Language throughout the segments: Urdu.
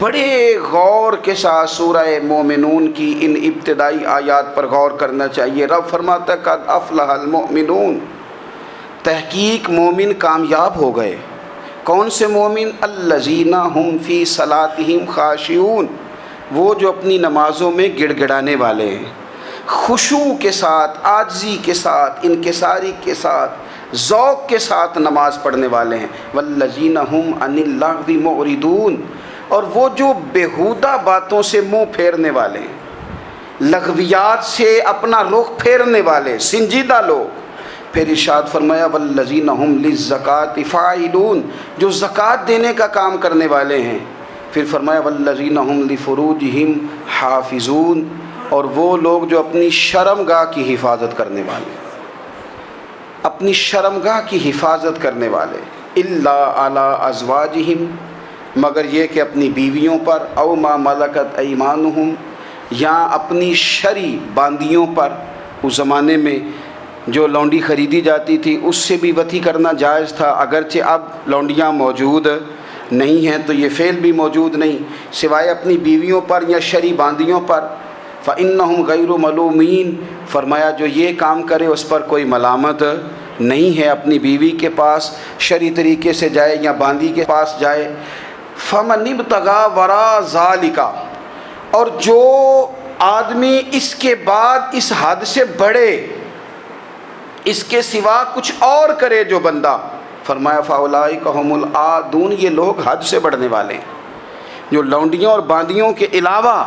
بڑے غور کے ساتھ سورہ مومنون کی ان ابتدائی آیات پر غور کرنا چاہیے۔ رب فرماتا ہے قد افلح المؤمنون، تحقیق مومن کامیاب ہو گئے۔ کون سے مومن؟ الذین هم فی صلاتہم خاشعون، وہ جو اپنی نمازوں میں گڑ گڑانے والے ہیں، خشوع کے ساتھ، عاجزی کے ساتھ، انکساری کے ساتھ، ذوق کے ساتھ نماز پڑھنے والے ہیں۔ والذین هم عن اللغو معرضون، اور وہ جو بیہودہ باتوں سے منہ پھیرنے والے ہیں، لغویات سے اپنا رخ پھیرنے والے سنجیدہ لوگ۔ پھر ارشاد فرمایا والذین هم للزکاۃ فاعلون، جو زکوٰۃ دینے کا کام کرنے والے ہیں۔ پھر فرمایا والذین هم لفروجہم حافظون، اور وہ لوگ جو اپنی شرمگاہ کی حفاظت کرنے والے، اپنی شرمگاہ کی حفاظت کرنے والے۔ الا علی ازواجہم، مگر یہ کہ اپنی بیویوں پر، او ما ملکت ایمانہم، یا اپنی شرعی باندیوں پر۔ اس زمانے میں جو لونڈی خریدی جاتی تھی اس سے بھی وطی کرنا جائز تھا، اگرچہ اب لونڈیاں موجود نہیں ہیں تو یہ فعل بھی موجود نہیں، سوائے اپنی بیویوں پر یا شرعی باندیوں پر۔ فإنہم غیر ملومین، فرمایا جو یہ کام کرے اس پر کوئی ملامت نہیں ہے، اپنی بیوی کے پاس شرعی طریقے سے جائے یا باندی کے پاس جائے۔ فمن ابتغى وراء ذلك، اور جو آدمی اس کے بعد اس حد سے بڑھے، اس کے سوا کچھ اور کرے جو بندہ، فرمایا فاولئک هم العادون، یہ لوگ حد سے بڑھنے والے ہیں۔ جو لونڈیوں اور باندیوں کے علاوہ،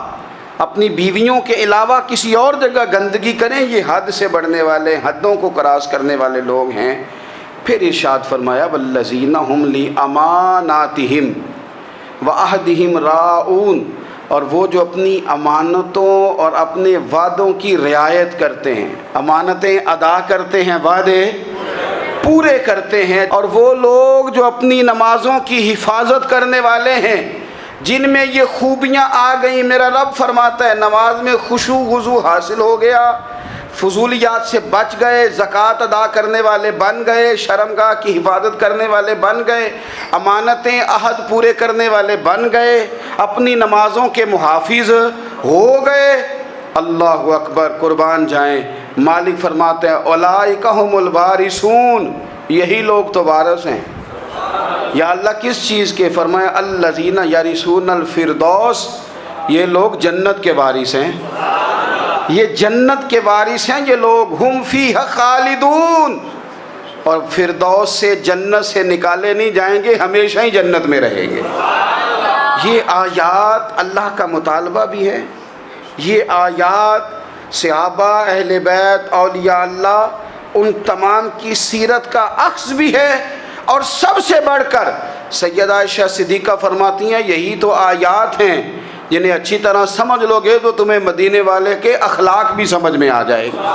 اپنی بیویوں کے علاوہ کسی اور جگہ گندگی کریں، یہ حد سے بڑھنے والے، حدوں کو کراس کرنے والے لوگ ہیں۔ پھر ارشاد فرمایا والذین هم لاماناتہم وعہدہم راعون، اور وہ جو اپنی امانتوں اور اپنے وعدوں کی رعایت کرتے ہیں، امانتیں ادا کرتے ہیں، وعدے پورے کرتے ہیں۔ اور وہ لوگ جو اپنی نمازوں کی حفاظت کرنے والے ہیں، جن میں یہ خوبیاں آ گئیں، میرا رب فرماتا ہے نماز میں خشوع وضو حاصل ہو گیا، فضولیات سے بچ گئے، زکوٰۃ ادا کرنے والے بن گئے، شرمگاہ کی حفاظت کرنے والے بن گئے، امانتیں عہد پورے کرنے والے بن گئے، اپنی نمازوں کے محافظ ہو گئے۔ اللہ اکبر، قربان جائیں۔ مالک فرماتے ہیں اولئک هم الوارثون، یہی لوگ تو وارث ہیں۔ یا اللہ کس چیز کے؟ فرمایا الذین یرثون الفردوس، یہ لوگ جنت کے وارث ہیں، یہ جنت کے وارث ہیں یہ لوگ۔ ہم فیہا خالدون، اور فردوس سے، جنت سے نکالے نہیں جائیں گے، ہمیشہ ہی جنت میں رہیں گے۔ یہ آیات اللہ کا مطالبہ بھی ہے، یہ آیات صحابہ، اہل بیت، اولیاء اللہ، ان تمام کی سیرت کا عکس بھی ہے۔ اور سب سے بڑھ کر سیدہ عائشہ صدیقہ فرماتی ہیں یہی تو آیات ہیں جنہیں اچھی طرح سمجھ لو گے تو تمہیں مدینے والے کے اخلاق بھی سمجھ میں آ جائے گا،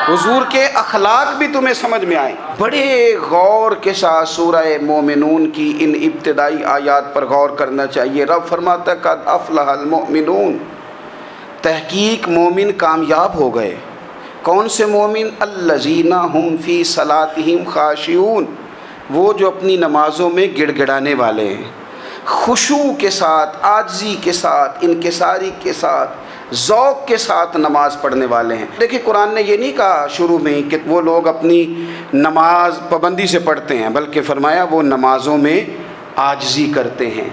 حضور کے اخلاق بھی تمہیں سمجھ میں آئیں۔ بڑے غور کے ساتھ سورہ مومنون کی ان ابتدائی آیات پر غور کرنا چاہیے۔ رب فرماتا ہے قد افلح المؤمنون، تحقیق مومن کامیاب ہو گئے۔ کون سے مومن؟ الذین هم فی صلاتہم خاشعون، وہ جو اپنی نمازوں میں گڑ گڑانے والے ہیں، خشوع کے ساتھ، عاجزی کے ساتھ، انکساری کے ساتھ، ذوق کے ساتھ نماز پڑھنے والے ہیں۔ دیکھیں قرآن نے یہ نہیں کہا شروع میں کہ وہ لوگ اپنی نماز پابندی سے پڑھتے ہیں، بلکہ فرمایا وہ نمازوں میں عاجزی کرتے ہیں،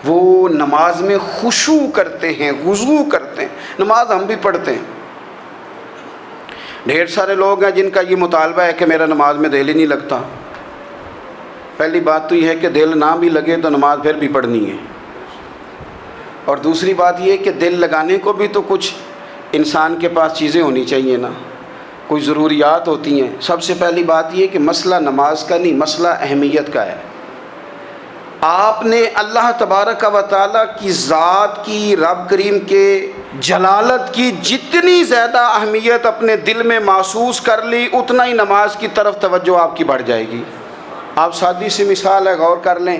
وہ نماز میں خشوع کرتے ہیں، خضوع کرتے ہیں۔ نماز ہم بھی پڑھتے ہیں، ڈھیر سارے لوگ ہیں جن کا یہ مطالبہ ہے کہ میرا نماز میں دل ہی نہیں لگتا۔ پہلی بات تو یہ ہے کہ دل نہ بھی لگے تو نماز پھر بھی پڑھنی ہے، اور دوسری بات یہ کہ دل لگانے کو بھی تو کچھ انسان کے پاس چیزیں ہونی چاہیے نا، کوئی ضروریات ہوتی ہیں۔ سب سے پہلی بات یہ کہ مسئلہ نماز کا نہیں، مسئلہ اہمیت کا ہے۔ آپ نے اللہ تبارک و تعالیٰ کی ذات کی، رب کریم کے جلالت کی جتنی زیادہ اہمیت اپنے دل میں محسوس کر لی، اتنا ہی نماز کی طرف توجہ آپ کی بڑھ جائے گی۔ آپ سادی سی مثال ہے، غور کر لیں،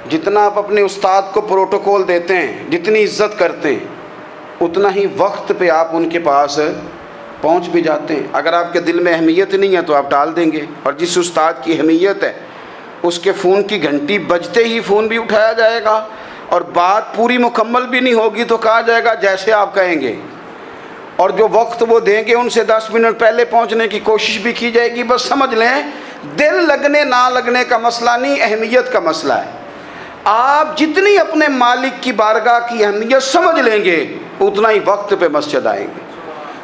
جتنا آپ اپنے استاد کو پروٹوکول دیتے ہیں، جتنی عزت کرتے ہیں، اتنا ہی وقت پہ آپ ان کے پاس پہنچ بھی جاتے ہیں۔ اگر آپ کے دل میں اہمیت نہیں ہے تو آپ ٹال دیں گے، اور جس استاد کی اہمیت ہے اس کے فون کی گھنٹی بجتے ہی فون بھی اٹھایا جائے گا، اور بات پوری مکمل بھی نہیں ہوگی تو کہا جائے گا جیسے آپ کہیں گے، اور جو وقت وہ دیں گے ان سے 10 منٹ پہلے پہنچنے کی کوشش بھی کی جائے گی۔ بس سمجھ لیں دل لگنے نہ لگنے کا مسئلہ نہیں، اہمیت کا مسئلہ ہے۔ آپ جتنی اپنے مالک کی بارگاہ کی اہمیت سمجھ لیں گے اتنا ہی وقت پہ مسجد آئیں گے،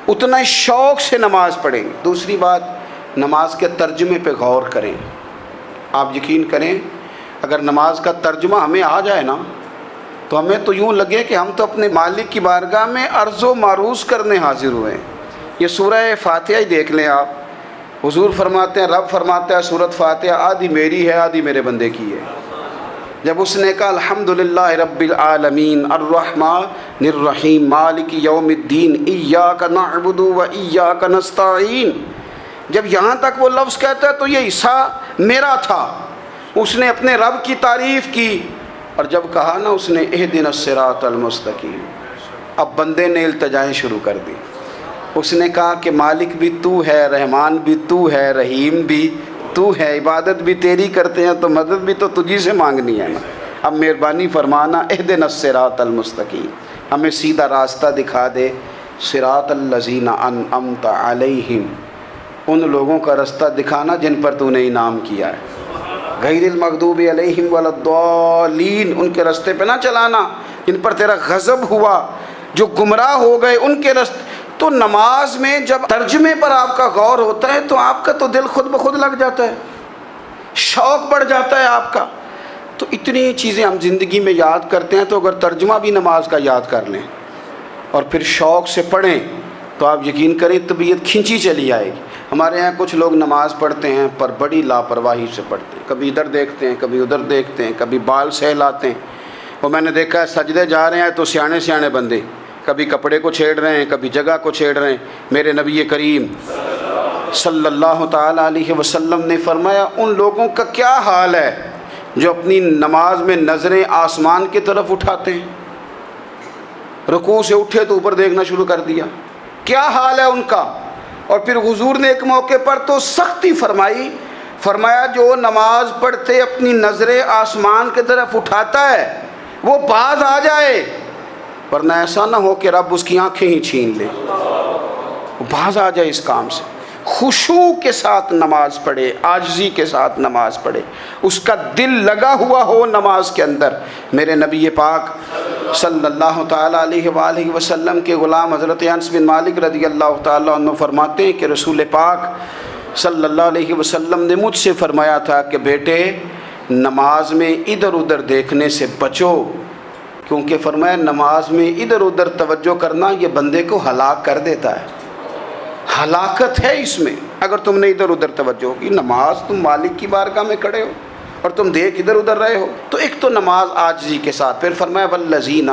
اتنا ہی شوق سے نماز پڑھیں گے۔ دوسری بات، نماز کے ترجمے پہ غور کریں۔ آپ یقین کریں اگر نماز کا ترجمہ ہمیں آ جائے نا تو ہمیں تو یوں لگے کہ ہم تو اپنے مالک کی بارگاہ میں عرض و معروض کرنے حاضر ہوئے ہیں۔ یہ سورہ فاتحہ ہی دیکھ لیں آپ، حضور فرماتے ہیں، رب فرماتا ہے سورۃ فاتحہ آدھی میری ہے آدھی میرے بندے کی ہے۔ جب اس نے کہا الحمدللہ رب العالمین الرحمن الرحیم مالک یوم الدین ایاک نعبد و ایاک نستعین، جب یہاں تک وہ لفظ کہتا ہے تو یہ حصہ میرا تھا۔ اس نے اپنے رب کی تعریف کی، اور جب کہا نا اس نے اہدنا الصراط المستقیم، اب بندے نے التجائیں شروع کر دی۔ اس نے کہا کہ مالک بھی تو ہے، رحمان بھی تو ہے، رحیم بھی تو ہے، عبادت بھی تیری کرتے ہیں تو مدد بھی تو تجھی سے مانگنی ہے نا، اب مہربانی فرمانا اہدنا الصراط المستقیم، ہمیں سیدھا راستہ دکھا دے، صراط الذین انعمت علیہم، ان لوگوں کا راستہ دکھانا جن پر تو نے انعام کیا ہے، غیر المغضوب علیہم ولا الضالین، ان کے راستے پہ نہ چلانا جن پر تیرا غضب ہوا، جو گمراہ ہو گئے ان کے راستے۔ تو نماز میں جب ترجمے پر آپ کا غور ہوتا ہے تو آپ کا تو دل خود بخود لگ جاتا ہے، شوق بڑھ جاتا ہے آپ کا۔ تو اتنی چیزیں ہم زندگی میں یاد کرتے ہیں، تو اگر ترجمہ بھی نماز کا یاد کر لیں اور پھر شوق سے پڑھیں تو آپ یقین کریں طبیعت کھنچی چلی آئے گی۔ ہمارے یہاں کچھ لوگ نماز پڑھتے ہیں پر بڑی لاپرواہی سے پڑھتے ہیں، کبھی ادھر دیکھتے ہیں کبھی ادھر دیکھتے ہیں، کبھی بال سہلاتے ہیں۔ وہ میں نے دیکھا ہے سجدے جا رہے ہیں تو سیانے سیانے بندے کبھی کپڑے کو چھیڑ رہے ہیں کبھی جگہ کو چھیڑ رہے ہیں۔ میرے نبی کریم صلی اللہ تعالیٰ علیہ وسلم نے فرمایا ان لوگوں کا کیا حال ہے جو اپنی نماز میں نظریں آسمان کی طرف اٹھاتے ہیں، رکوع سے اٹھے تو اوپر دیکھنا شروع کر دیا، کیا حال ہے ان کا۔ اور پھر حضور نے ایک موقع پر تو سختی فرمائی، فرمایا جو نماز پڑھتے اپنی نظریں آسمان کی طرف اٹھاتا ہے وہ باز آ جائے، ورنہ ایسا نہ ہو کہ رب اس کی آنکھیں ہی چھین لے، وہ باز آ جائے اس کام سے۔ خشوع کے ساتھ نماز پڑھے، عاجزی کے ساتھ نماز پڑھے، اس کا دل لگا ہوا ہو نماز کے اندر۔ میرے نبی پاک صلی اللہ تعالیٰ علیہ وآلہ وسلم کے غلام حضرت انس بن مالک رضی اللہ تعالیٰ عنہ فرماتے ہیں کہ رسول پاک صلی اللہ علیہ وسلم نے مجھ سے فرمایا تھا کہ بیٹے نماز میں ادھر ادھر دیکھنے سے بچو، کیونکہ فرمایا نماز میں ادھر ادھر توجہ کرنا یہ بندے کو ہلاک کر دیتا ہے، ہلاکت ہے اس میں اگر تم نے ادھر ادھر توجہ ہوگی۔ نماز تم مالک کی بارگاہ میں کھڑے ہو اور تم دیکھ ادھر ادھر رہے ہو، تو ایک تو نماز عاجزی کے ساتھ۔ پھر فرمایا والذین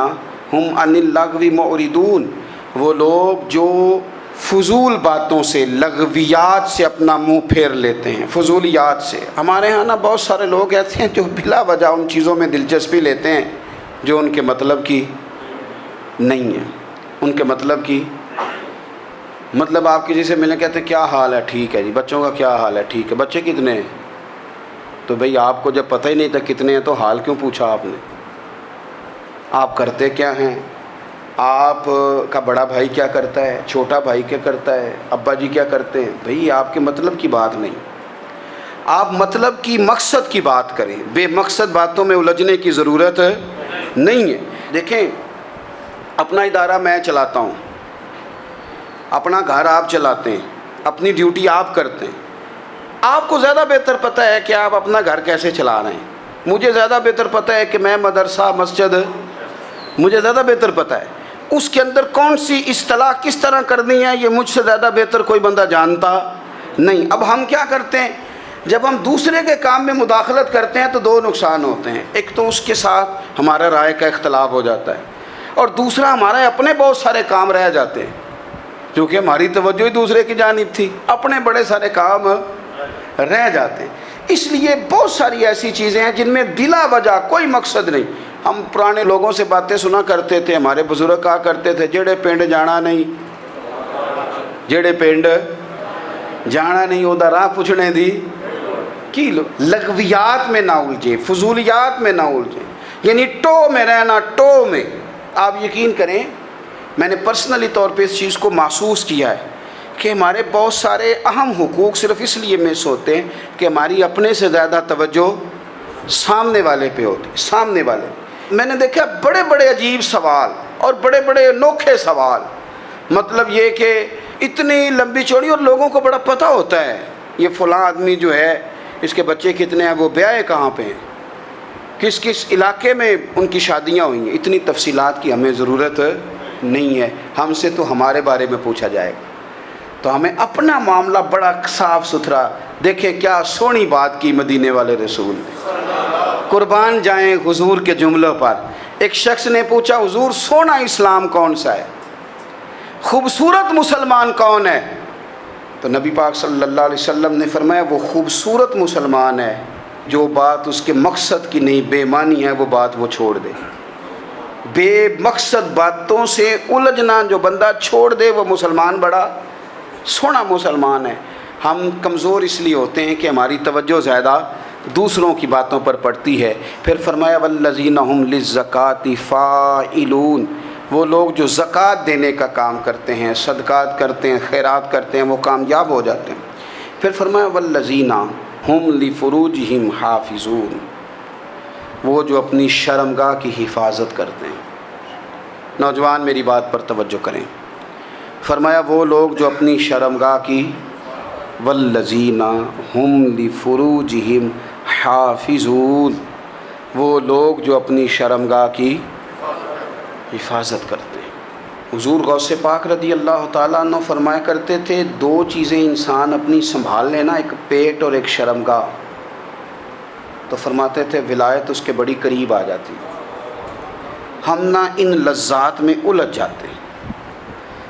ہم عن اللغو معرضون، وہ لوگ جو فضول باتوں سے لغویات سے اپنا منہ پھیر لیتے ہیں، فضولیات سے۔ ہمارے ہاں نا بہت سارے لوگ ایسے ہیں جو بلا وجہ ان چیزوں میں دلچسپی لیتے ہیں جو ان کے مطلب کی نہیں ہے، ان کے مطلب کی مطلب آپ کسی سے ملیں کہتے ہیں کیا حال ہے، ٹھیک ہے جی، بچوں کا کیا حال ہے، ٹھیک ہے، بچے کتنے ہیں؟ تو بھئی آپ کو جب پتہ ہی نہیں تھا کتنے ہیں تو حال کیوں پوچھا آپ نے؟ آپ کرتے کیا ہیں؟ آپ کا بڑا بھائی کیا کرتا ہے، چھوٹا بھائی کیا کرتا ہے، ابا جی کیا کرتے ہیں؟ بھئی آپ کے مطلب کی بات نہیں، آپ مطلب کی مقصد کی بات کریں، بے مقصد باتوں میں الجھنے کی ضرورت نہیں ہے۔ دیکھیں اپنا ادارہ میں چلاتا ہوں، اپنا گھر آپ چلاتے ہیں، اپنی ڈیوٹی آپ کرتے ہیں، آپ کو زیادہ بہتر پتہ ہے کہ آپ اپنا گھر کیسے چلا رہے ہیں، مجھے زیادہ بہتر پتہ ہے کہ میں مدرسہ مسجد، مجھے زیادہ بہتر پتہ ہے اس کے اندر کون سی اصطلاح کس طرح کرنی ہے، یہ مجھ سے زیادہ بہتر کوئی بندہ جانتا نہیں۔ اب ہم کیا کرتے ہیں جب ہم دوسرے کے کام میں مداخلت کرتے ہیں تو دو نقصان ہوتے ہیں، ایک تو اس کے ساتھ ہمارا رائے کا اختلاف ہو جاتا ہے، اور دوسرا ہمارے اپنے بہت سارے کام رہ جاتے ہیں کیونکہ ہماری توجہ ہی دوسرے کی جانب تھی، اپنے بڑے سارے کام رہ جاتے ہیں۔ اس لیے بہت ساری ایسی چیزیں ہیں جن میں بلا وجہ کوئی مقصد نہیں۔ ہم پرانے لوگوں سے باتیں سنا کرتے تھے، ہمارے بزرگ کہا کرتے تھے جڑے پنڈ جانا نہیں، جڑے پنڈ جانا نہیں اودہ راہ پوچھنے دی کی لو۔ لغویات میں نہ الجھیں، فضولیات میں نہ الجھیں۔ یعنی ٹو میں رہنا، ٹو میں۔ آپ یقین کریں میں نے پرسنلی طور پہ اس چیز کو محسوس کیا ہے کہ ہمارے بہت سارے اہم حقوق صرف اس لیے مس ہوتے ہیں کہ ہماری اپنے سے زیادہ توجہ سامنے والے پہ ہوتی، سامنے والے۔ میں نے دیکھا بڑے بڑے عجیب سوال اور بڑے بڑے انوکھے سوال، مطلب یہ کہ اتنی لمبی چوڑی، اور لوگوں کو بڑا پتہ ہوتا ہے یہ فلاں آدمی جو ہے اس کے بچے کتنے ہیں، وہ بیاہ کہاں پہ ہیں، کس کس علاقے میں ان کی شادیاں ہوئی ہیں۔ اتنی تفصیلات کی ہمیں ضرورت نہیں ہے، ہم سے تو ہمارے بارے میں پوچھا جائے گا۔ تو ہمیں اپنا معاملہ بڑا صاف ستھرا، دیکھیں کیا سونی بات کی مدینے والے رسول نے، قربان جائیں حضور کے جملوں پر۔ ایک شخص نے پوچھا حضور سونا اسلام کون سا ہے، خوبصورت مسلمان کون ہے؟ تو نبی پاک صلی اللہ علیہ وسلم نے فرمایا وہ خوبصورت مسلمان ہے جو بات اس کے مقصد کی نہیں، بے معنی ہے وہ بات وہ چھوڑ دے۔ بے مقصد باتوں سے الجھنا جو بندہ چھوڑ دے وہ مسلمان بڑا سونا مسلمان ہے۔ ہم کمزور اس لیے ہوتے ہیں کہ ہماری توجہ زیادہ دوسروں کی باتوں پر پڑتی ہے۔ پھر فرمایا والذین ھم للزکاۃ فاعلون، وہ لوگ جو زکوٰۃ دینے کا کام کرتے ہیں، صدقات کرتے ہیں، خیرات کرتے ہیں، وہ کامیاب ہو جاتے ہیں۔ پھر فرمایا والذین ھم لفروجہم حافظون، وہ جو اپنی شرمگاہ کی حفاظت کرتے ہیں۔ نوجوان میری بات پر توجہ کریں، فرمایا وہ لوگ جو اپنی شرمگاہ کی، والذین ھم لفروجہم حافظون، وہ لوگ جو اپنی شرمگاہ کی حفاظت کرتے ہیں۔ حضور غوث پاک رضی اللہ تعالیٰ عنہ فرمایا کرتے تھے دو چیزیں انسان اپنی سنبھال لینا، ایک پیٹ اور ایک شرمگاہ، تو فرماتے تھے ولایت اس کے بڑی قریب آ جاتی۔ ہم نہ ان لذات میں الجھ جاتے ہیں۔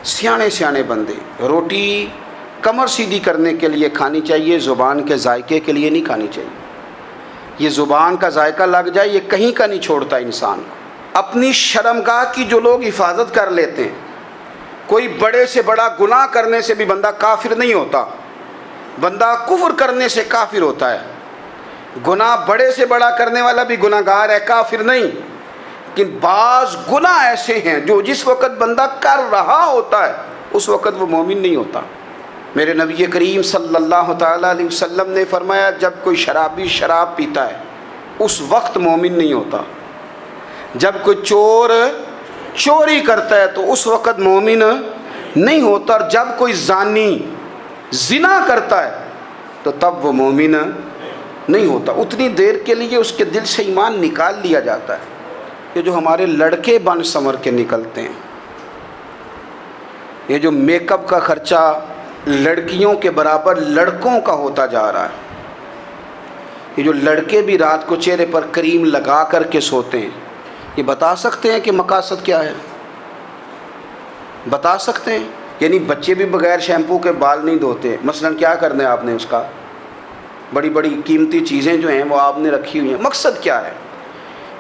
سیانے سیانے بندے روٹی کمر سیدھی کرنے کے لیے کھانی چاہیے، زبان کے ذائقے کے لیے نہیں کھانی چاہیے۔ یہ زبان کا ذائقہ لگ جائے یہ کہیں کا نہیں چھوڑتا انسان کو۔ اپنی شرمگاہ کی جو لوگ حفاظت کر لیتے ہیں، کوئی بڑے سے بڑا گناہ کرنے سے بھی بندہ کافر نہیں ہوتا، بندہ کفر کرنے سے کافر ہوتا ہے۔ گناہ بڑے سے بڑا کرنے والا بھی گناہ گار ہے، کافر نہیں۔ لیکن بعض گناہ ایسے ہیں جو جس وقت بندہ کر رہا ہوتا ہے اس وقت وہ مومن نہیں ہوتا۔ میرے نبی کریم صلی اللہ تعالیٰ علیہ وسلم نے فرمایا جب کوئی شرابی شراب پیتا ہے اس وقت مومن نہیں ہوتا، جب کوئی چور چوری کرتا ہے تو اس وقت مومن نہیں ہوتا، اور جب کوئی زانی زنا کرتا ہے تو تب وہ مومن نہیں ہوتا۔ اتنی دیر کے لیے اس کے دل سے ایمان نکال لیا جاتا ہے۔ یہ جو ہمارے لڑکے بن سنور کے نکلتے ہیں، یہ جو میک اپ کا خرچہ لڑکیوں کے برابر لڑکوں کا ہوتا جا رہا ہے، یہ جو لڑکے بھی رات کو چہرے پر کریم لگا کر کے سوتے ہیں، یہ بتا سکتے ہیں کہ مقاصد کیا ہے؟ بتا سکتے ہیں؟ یعنی بچے بھی بغیر شیمپو کے بال نہیں دھوتے، مثلا کیا کرنا ہے آپ نے اس کا؟ بڑی بڑی قیمتی چیزیں جو ہیں وہ آپ نے رکھی ہوئی ہیں، مقصد کیا ہے؟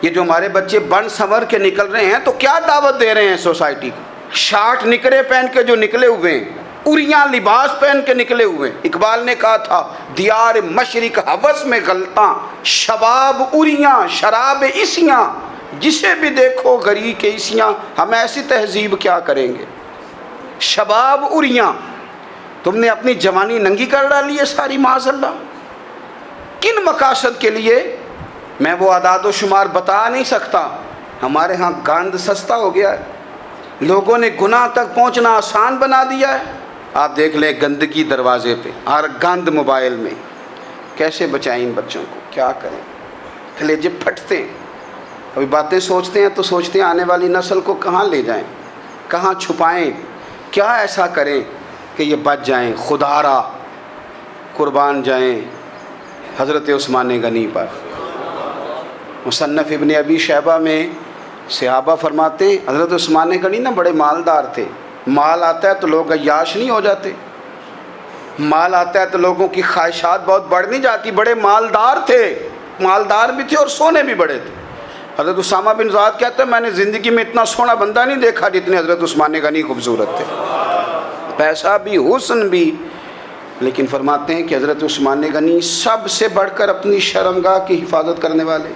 یہ جو ہمارے بچے بن سنور کے نکل رہے ہیں تو کیا دعوت دے رہے ہیں سوسائٹی کو؟ شارٹ نکرے پہن کے جو نکلے ہوئے ہیں، اریاں لباس پہن کے نکلے ہوئے ہیں۔ اقبال نے کہا تھا دیار مشرق ہوس میں غلطاں، شباب اریاں شراب عیسیاں، جسے بھی دیکھو غری کے عیسیاں۔ ہم ایسی تہذیب کیا کریں گے؟ شباب اریاں، تم نے اپنی جوانی ننگی کر ڈالی ہے ساری، معاذ اللہ۔ کن مقاصد کے لیے؟ میں وہ اعداد و شمار بتا نہیں سکتا۔ ہمارے ہاں گند سستا ہو گیا ہے، لوگوں نے گناہ تک پہنچنا آسان بنا دیا ہے۔ آپ دیکھ لیں گندگی دروازے پہ، ہر گند موبائل میں۔ کیسے بچائیں ان بچوں کو؟ کیا کریں؟ کلیجے پھٹتے ہیں۔ ابھی باتیں سوچتے ہیں تو سوچتے ہیں آنے والی نسل کو کہاں لے جائیں، کہاں چھپائیں، کیا ایسا کریں کہ یہ بچ جائیں۔ خدا را قربان جائیں حضرت عثمان غنی پر۔ مصنف ابن ابی شیبہ میں صحابہ فرماتے ہیں حضرت عثمان غنی نا بڑے مالدار تھے۔ مال آتا ہے تو لوگ عیاش نہیں ہو جاتے، مال آتا ہے تو لوگوں کی خواہشات بہت بڑھ نہیں جاتی۔ بڑے مالدار تھے، مالدار بھی تھے اور سونے بھی بڑے تھے۔ حضرت اسامہ بن زید کہتے ہیں میں نے زندگی میں اتنا سونا بندہ نہیں دیکھا جتنے حضرت عثمان غنی خوبصورت تھے، پیسہ بھی حسن بھی۔ لیکن فرماتے ہیں کہ حضرت عثمان غنی سب سے بڑھ کر اپنی شرمگاہ کی حفاظت کرنے والے،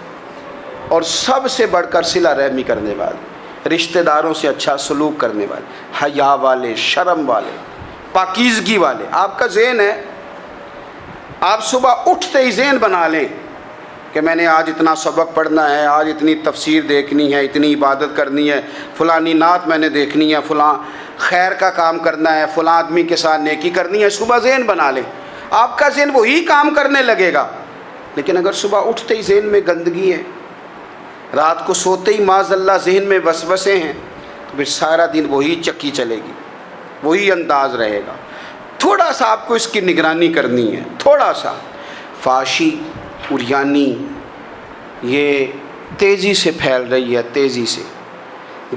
اور سب سے بڑھ کر صلہ رحمی کرنے والے، رشتہ داروں سے اچھا سلوک کرنے والے، حیا والے، شرم والے، پاکیزگی والے۔ آپ کا ذہن ہے، آپ صبح اٹھتے ہی ذہن بنا لیں کہ میں نے آج اتنا سبق پڑھنا ہے، آج اتنی تفسیر دیکھنی ہے، اتنی عبادت کرنی ہے، فلانی نعت میں نے دیکھنی ہے، فلاں خیر کا کام کرنا ہے، فلاں آدمی کے ساتھ نیکی کرنی ہے۔ صبح ذہن بنا لیں، آپ کا ذہن وہی کام کرنے لگے گا۔ لیکن اگر صبح اٹھتے ہی ذہن میں گندگی ہے، رات کو سوتے ہی معاذ اللہ ذہن میں وسوسے ہیں، تو پھر سارا دن وہی چکی چلے گی، وہی انداز رہے گا۔ تھوڑا سا آپ کو اس کی نگرانی کرنی ہے، تھوڑا سا۔ فحاشی، عریانی یہ تیزی سے پھیل رہی ہے، تیزی سے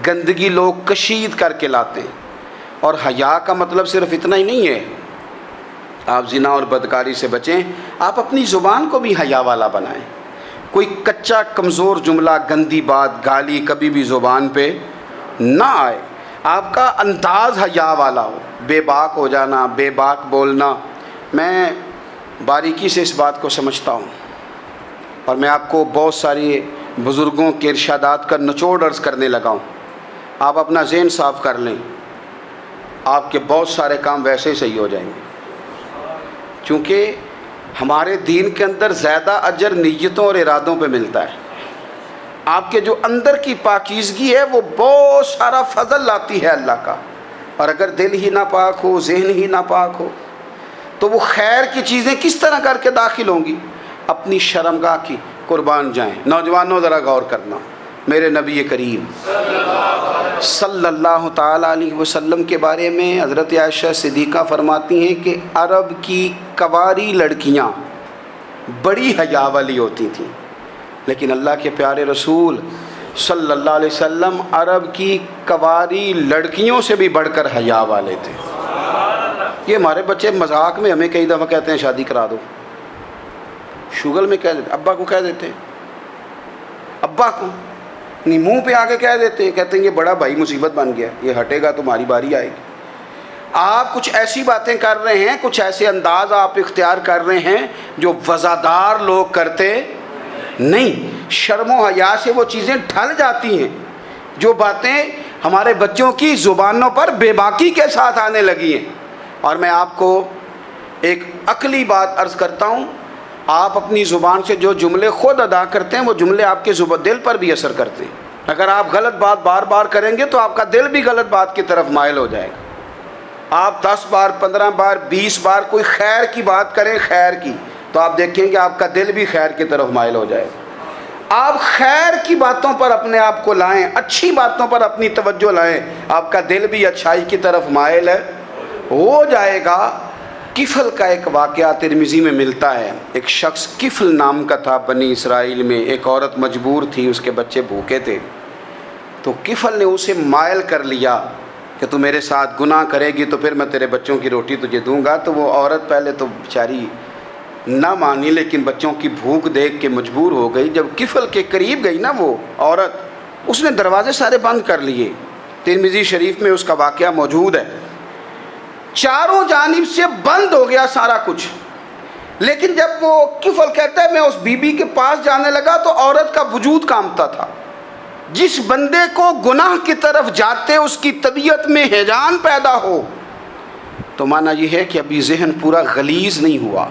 گندگی لوگ کشید کر کے لاتے ہیں۔ اور حیا کا مطلب صرف اتنا ہی نہیں ہے آپ زنا اور بدکاری سے بچیں، آپ اپنی زبان کو بھی حیا والا بنائیں۔ کوئی کچا کمزور جملہ، گندی بات، گالی کبھی بھی زبان پہ نہ آئے، آپ کا انداز حیا والا ہو۔ بے باک ہو جانا، بے باک بولنا، میں باریکی سے اس بات کو سمجھتا ہوں، اور میں آپ کو بہت ساری بزرگوں کے ارشادات کا نچوڑ عرض کرنے لگا ہوں۔ آپ اپنا ذہن صاف کر لیں، آپ کے بہت سارے کام ویسے ہی صحیح ہو جائیں گے، کیونکہ ہمارے دین کے اندر زیادہ اجر نیتوں اور ارادوں پہ ملتا ہے۔ آپ کے جو اندر کی پاکیزگی ہے وہ بہت سارا فضل لاتی ہے اللہ کا، اور اگر دل ہی ناپاک ہو، ذہن ہی ناپاک ہو، تو وہ خیر کی چیزیں کس طرح کر کے داخل ہوں گی؟ اپنی شرمگاہ کی قربان جائیں۔ نوجوانوں ذرا غور کرنا، میرے نبی کریم صلی اللہ تعالیٰ علیہ وسلم کے بارے میں حضرت عائشہ صدیقہ فرماتی ہیں کہ عرب کی کنواری لڑکیاں بڑی حیا والی ہوتی تھیں، لیکن اللہ کے پیارے رسول صلی اللہ علیہ وسلم عرب کی کنواری لڑکیوں سے بھی بڑھ کر حیا والے تھے۔ یہ ہمارے بچے مذاق میں ہمیں کئی دفعہ کہتے ہیں شادی کرا دو، شوگل میں کہہ دیتے، ابا کو کہہ دیتے ہیں، ابا کو نہیں منہ پہ آ کے کہہ دیتے ہیں، کہتے ہیں یہ بڑا بھائی مصیبت بن گیا، یہ ہٹے گا تمہاری باری آئے گی۔ آپ کچھ ایسی باتیں کر رہے ہیں، کچھ ایسے انداز آپ اختیار کر رہے ہیں جو وزادار لوگ کرتے نہیں۔ شرم و حیا سے وہ چیزیں ڈھل جاتی ہیں، جو باتیں ہمارے بچوں کی زبانوں پر بے باکی کے ساتھ آنے لگی ہیں۔ اور میں آپ کو ایک عقلی بات عرض کرتا ہوں، آپ اپنی زبان سے جو جملے خود ادا کرتے ہیں وہ جملے آپ کے دل پر بھی اثر کرتے ہیں۔ اگر آپ غلط بات بار بار کریں گے تو آپ کا دل بھی غلط بات کی طرف مائل ہو جائے گا۔ آپ 10 بار، 15 بار، 20 بار کوئی خیر کی بات کریں، خیر کی، تو آپ دیکھیں کہ آپ کا دل بھی خیر کی طرف مائل ہو جائے گا۔ آپ خیر کی باتوں پر اپنے آپ کو لائیں، اچھی باتوں پر اپنی توجہ لائیں، آپ کا دل بھی اچھائی کی طرف مائل ہو جائے گا۔ کفل کا ایک واقعہ ترمذی میں ملتا ہے۔ ایک شخص کفل نام کا تھا بنی اسرائیل میں، ایک عورت مجبور تھی، اس کے بچے بھوکے تھے، تو کفل نے اسے مائل کر لیا کہ تو میرے ساتھ گناہ کرے گی تو پھر میں تیرے بچوں کی روٹی تجھے دوں گا۔ تو وہ عورت پہلے تو بیچاری نہ مانی، لیکن بچوں کی بھوک دیکھ کے مجبور ہو گئی۔ جب کفل کے قریب گئی نا وہ عورت، اس نے دروازے سارے بند کر لیے۔ ترمذی شریف میں اس کا واقعہ موجود ہے۔ چاروں جانب سے بند ہو گیا سارا کچھ، لیکن جب وہ کفل کہتا ہے میں اس بی بی کے پاس جانے لگا تو عورت کا وجود کانپتا تھا۔ جس بندے کو گناہ کی طرف جاتے اس کی طبیعت میں ہیجان پیدا ہو، تو معنی یہ ہے کہ ابھی ذہن پورا غلیظ نہیں ہوا،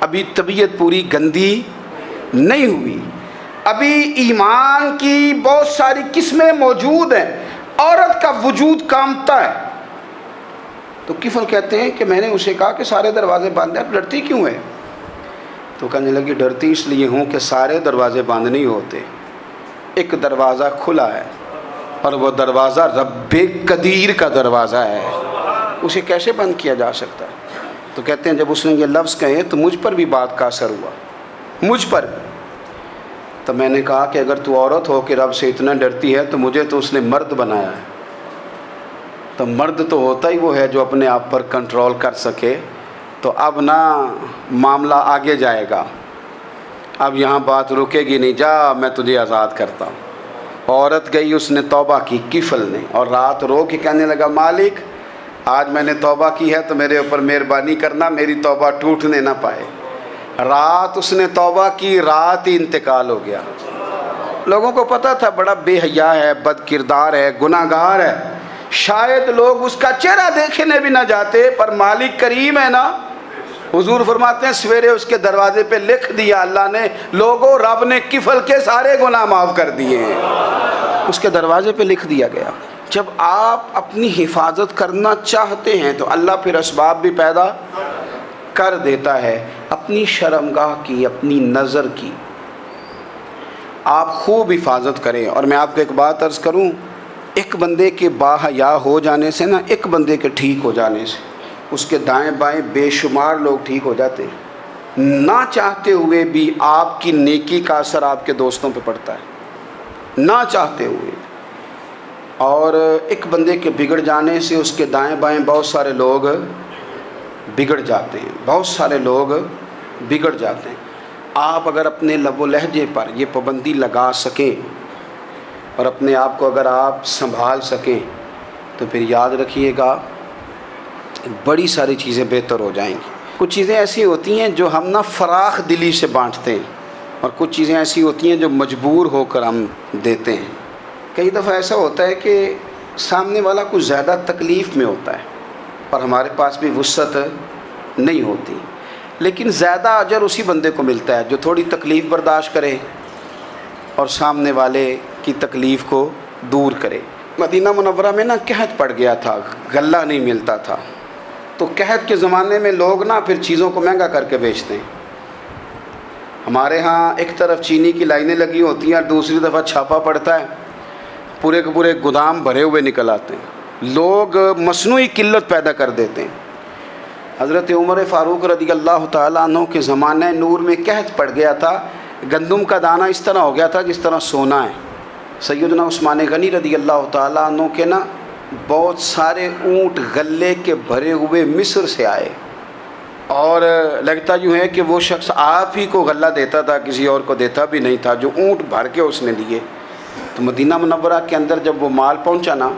ابھی طبیعت پوری گندی نہیں ہوئی، ابھی ایمان کی بہت ساری قسمیں موجود ہیں، عورت کا وجود کانپتا ہے۔ تو کفل کہتے ہیں کہ میں نے اسے کہا کہ سارے دروازے بند ہیں، ڈرتی کیوں ہے؟ تو کہنے لگی ڈرتی اس لیے ہوں کہ سارے دروازے بند نہیں ہوتے، ایک دروازہ کھلا ہے، اور وہ دروازہ رب قدیر کا دروازہ ہے، اسے کیسے بند کیا جا سکتا ہے؟ تو کہتے ہیں جب اس نے یہ لفظ کہے تو مجھ پر بھی بات کا اثر ہوا، مجھ پر بھی۔ تو میں نے کہا کہ اگر تو عورت ہو کے رب سے اتنا ڈرتی ہے تو مجھے تو اس نے مرد بنایا ہے، تو مرد تو ہوتا ہی وہ ہے جو اپنے آپ پر کنٹرول کر سکے۔ تو اب نہ معاملہ آگے جائے گا، اب یہاں بات رکے گی نہیں، جا میں تجھے آزاد کرتا ہوں۔ عورت گئی، اس نے توبہ کی کفل نے، اور رات رو کے کہنے لگا مالک آج میں نے توبہ کی ہے تو میرے اوپر مہربانی کرنا، میری توبہ ٹوٹنے نہ پائے۔ رات اس نے توبہ کی، رات ہی انتقال ہو گیا۔ لوگوں کو پتہ تھا بڑا بے حیا ہے، بد کردار ہے، گناہگار ہے، شاید لوگ اس کا چہرہ دیکھنے بھی نہ جاتے، پر مالک کریم ہے نا، حضور فرماتے ہیں سویرے اس کے دروازے پہ لکھ دیا اللہ نے، لوگوں رب نے کفل کے سارے گناہ معاف کر دیے ہیں، اس کے دروازے پہ لکھ دیا گیا۔ جب آپ اپنی حفاظت کرنا چاہتے ہیں تو اللہ پھر اسباب بھی پیدا کر دیتا ہے، اپنی شرمگاہ کی، اپنی نظر کی آپ خوب حفاظت کریں۔ اور میں آپ کو ایک بات عرض کروں، ایک بندے کے باحیا ہو جانے سے نا، ایک بندے کے ٹھیک ہو جانے سے اس کے دائیں بائیں بے شمار لوگ ٹھیک ہو جاتے ہیں۔ نہ چاہتے ہوئے بھی آپ کی نیکی کا اثر آپ کے دوستوں پہ پڑتا ہے، نہ چاہتے ہوئے۔ اور ایک بندے کے بگڑ جانے سے اس کے دائیں بائیں بہت سارے لوگ بگڑ جاتے ہیں، بہت سارے لوگ بگڑ جاتے ہیں۔ آپ اگر اپنے لب و لہجے پر یہ پابندی لگا سکیں اور اپنے آپ کو اگر آپ سنبھال سکیں تو پھر یاد رکھیے گا بڑی ساری چیزیں بہتر ہو جائیں گی۔ کچھ چیزیں ایسی ہوتی ہیں جو ہم فراخ دلی سے بانٹتے ہیں، اور کچھ چیزیں ایسی ہوتی ہیں جو مجبور ہو کر ہم دیتے ہیں۔ کئی دفعہ ایسا ہوتا ہے کہ سامنے والا کچھ زیادہ تکلیف میں ہوتا ہے پر ہمارے پاس بھی وسعت نہیں ہوتی، لیکن زیادہ اجر اسی بندے کو ملتا ہے جو تھوڑی تکلیف برداشت کرے اور سامنے والے کی تکلیف کو دور کرے۔ مدینہ منورہ میں نا قحط پڑ گیا تھا، غلہ نہیں ملتا تھا، تو قحط کے زمانے میں لوگ نا پھر چیزوں کو مہنگا کر کے بیچتے ہیں۔ ہمارے ہاں ایک طرف چینی کی لائنیں لگی ہوتی ہیں اور دوسری دفعہ چھاپا پڑتا ہے، پورے کے پورے گودام بھرے ہوئے نکل آتے ہیں، لوگ مصنوعی قلت پیدا کر دیتے ہیں۔ حضرت عمر فاروق رضی اللہ تعالیٰ عنہ کے زمانہ نور میں قحط پڑ گیا تھا، گندم کا دانہ اس طرح ہو گیا تھا جس طرح سونا ہے۔ سیدنا عثمان غنی رضی اللہ تعالیٰ عنہ کے نا بہت سارے اونٹ غلے کے بھرے ہوئے مصر سے آئے، اور لگتا یوں ہے کہ وہ شخص آپ ہی کو غلہ دیتا تھا، کسی اور کو دیتا بھی نہیں تھا، جو اونٹ بھر کے اس نے دیے۔ تو مدینہ منورہ کے اندر جب وہ مال پہنچا نا،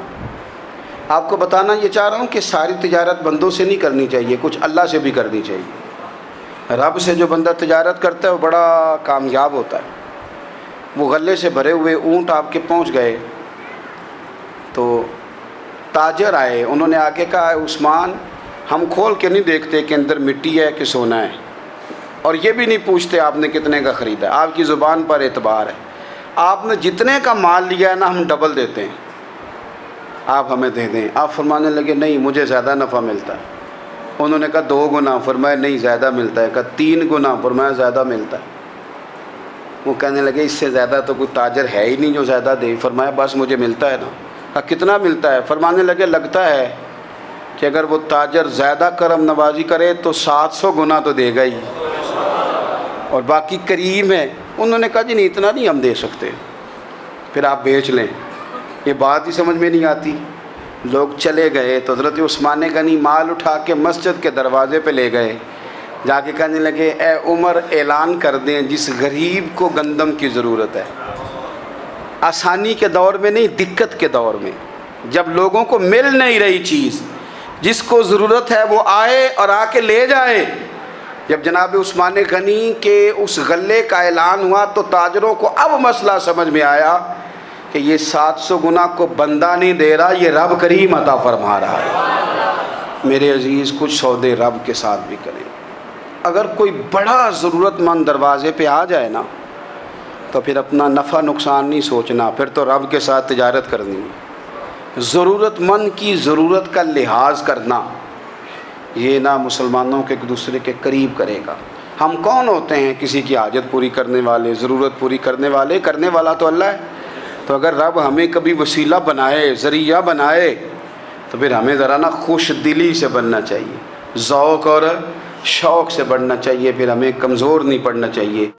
آپ کو بتانا یہ چاہ رہا ہوں کہ ساری تجارت بندوں سے نہیں کرنی چاہیے، کچھ اللہ سے بھی کرنی چاہیے۔ رب سے جو بندہ تجارت کرتا ہے وہ بڑا کامیاب ہوتا ہے۔ وہ غلے سے بھرے ہوئے اونٹ آپ کے پہنچ گئے تو تاجر آئے، انہوں نے آ کے کہا عثمان ہم کھول کے نہیں دیکھتے کہ اندر مٹی ہے کہ سونا ہے، اور یہ بھی نہیں پوچھتے آپ نے کتنے کا خریدا، آپ کی زبان پر اعتبار ہے، آپ نے جتنے کا مال لیا ہے نا ہم ڈبل دیتے ہیں، آپ ہمیں دے دیں۔ آپ فرمانے لگے نہیں مجھے زیادہ نفع ملتا ہے۔ انہوں نے کہا 2 گنا، فرمایا نہیں زیادہ ملتا ہے، کہا 3 گنا، فرمایا زیادہ ملتا ہے۔ وہ کہنے لگے اس سے زیادہ تو کوئی تاجر ہے ہی نہیں جو زیادہ دے، فرمایا بس مجھے ملتا ہے نا۔ کہا کتنا ملتا ہے؟ فرمانے لگے لگتا ہے کہ اگر وہ تاجر زیادہ کرم نوازی کرے تو 700 گنا تو دے گا ہی، اور باقی کریم ہے۔ انہوں نے کہا جی نہیں اتنا نہیں ہم دے سکتے، پھر آپ بیچ لیں۔ یہ بات ہی سمجھ میں نہیں آتی۔ لوگ چلے گئے تو حضرت عثمان غنی مال اٹھا کے مسجد کے دروازے پہ لے گئے، جا کے کہنے لگے اے عمر اعلان کر دیں جس غریب کو گندم کی ضرورت ہے، آسانی کے دور میں نہیں دقت کے دور میں، جب لوگوں کو مل نہیں رہی چیز، جس کو ضرورت ہے وہ آئے اور آ کے لے جائے۔ جب جناب عثمان غنی کے اس غلے کا اعلان ہوا تو تاجروں کو اب مسئلہ سمجھ میں آیا کہ یہ 700 گنا کو بندہ نہیں دے رہا، یہ رب کریم عطا فرما رہا ہے۔ میرے عزیز کچھ سودے رب کے ساتھ بھی کریں۔ اگر کوئی بڑا ضرورت مند دروازے پہ آ جائے نا تو پھر اپنا نفع نقصان نہیں سوچنا، پھر تو رب کے ساتھ تجارت کرنی ہے۔ ضرورت مند کی ضرورت کا لحاظ کرنا یہ نہ مسلمانوں کے ایک دوسرے کے قریب کرے گا۔ ہم کون ہوتے ہیں کسی کی حاجت پوری کرنے والے، ضرورت پوری کرنے والے؟ کرنے والا تو اللہ ہے۔ تو اگر رب ہمیں کبھی وسیلہ بنائے، ذریعہ بنائے، تو پھر ہمیں ذرا نا خوش دلی سے بننا چاہیے، ذوق اور شوق سے بڑھنا چاہیے، پھر ہمیں کمزور نہیں پڑنا چاہیے۔